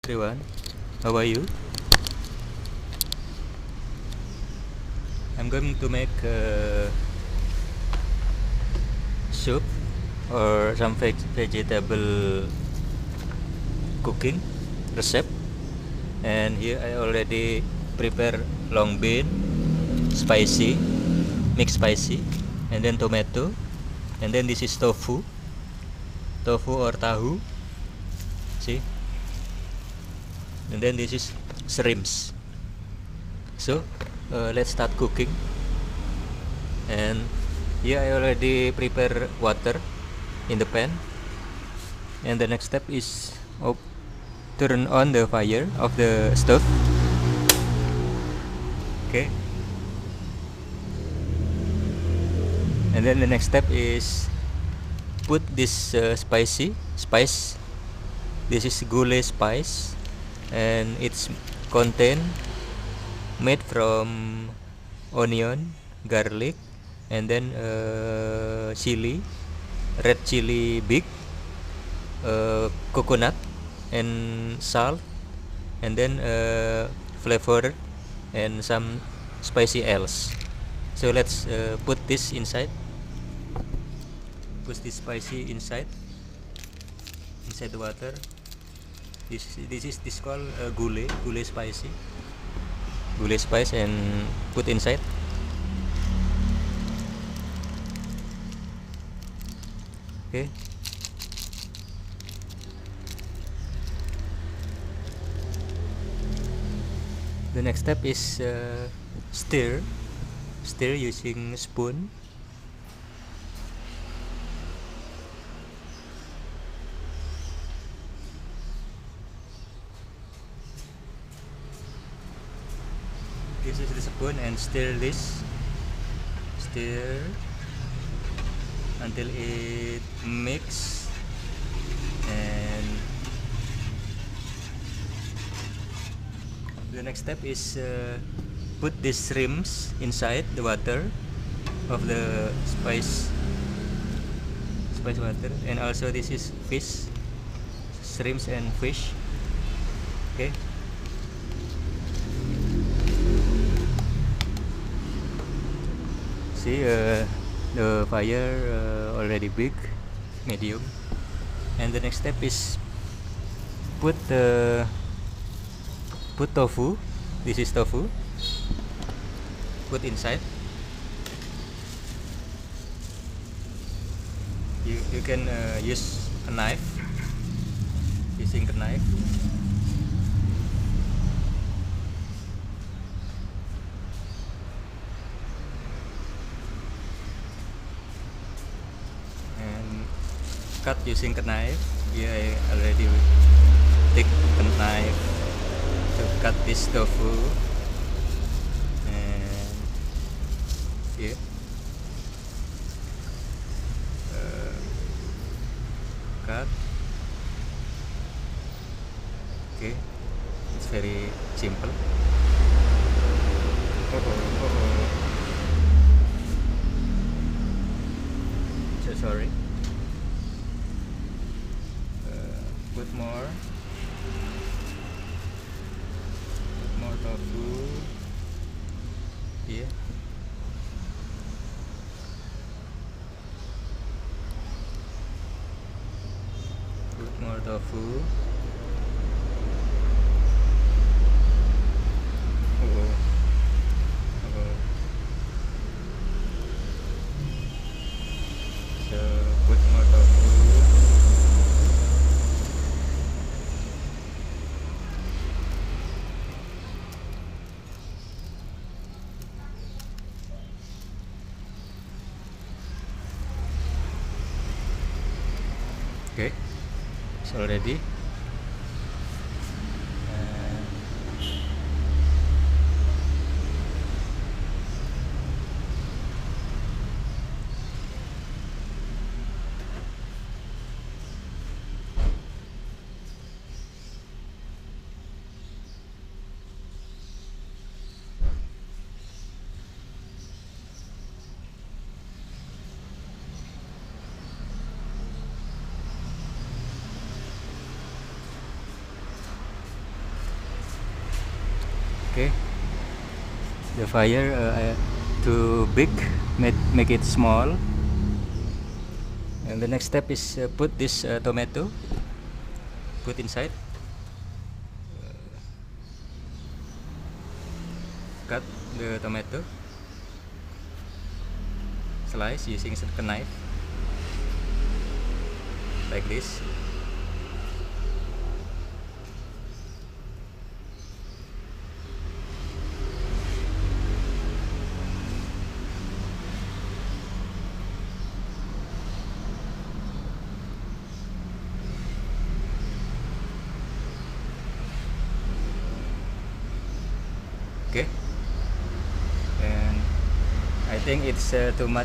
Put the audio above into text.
Everyone, how are you? I'm going to make soup or some vegetable cooking recipe, and here I already prepare long bean, spicy, mixed spicy, and then tomato, and then this is tofu or tahu, see, and then this is shrimps. So let's start cooking. And here I already prepare water in the pan, and the next step is turn on the fire of the stove. Okay, and then the next step is put this spice. This is gulai spice, and it's contain made from onion, garlic, and then chili, red chili big, coconut, and salt, and then flavor and some spicy else. So let's put this inside. Put this spicy inside the water. This called gulai spice, and put inside. Okay. The next step is stir using spoon. This is the spoon, and stir until it mix. And the next step is put these shrimps inside the water of the spice water, and also this is fish, shrimps and fish. Okay. See, the fire already big, medium, and the next step is put tofu. This is tofu. Put inside. You can use a knife. Using the knife. Cut using a knife. Yeah, I already take the knife to cut this tofu, and yeah, cut. Okay, it's very simple. So sorry. Put more tofu here. Put more tofu. So put more tofu. Okay, it's already. Okay, the fire too big, make it small. And the next step is put this tomato, put inside, cut the tomato, slice using a knife, like this. Okay, and I think it's too much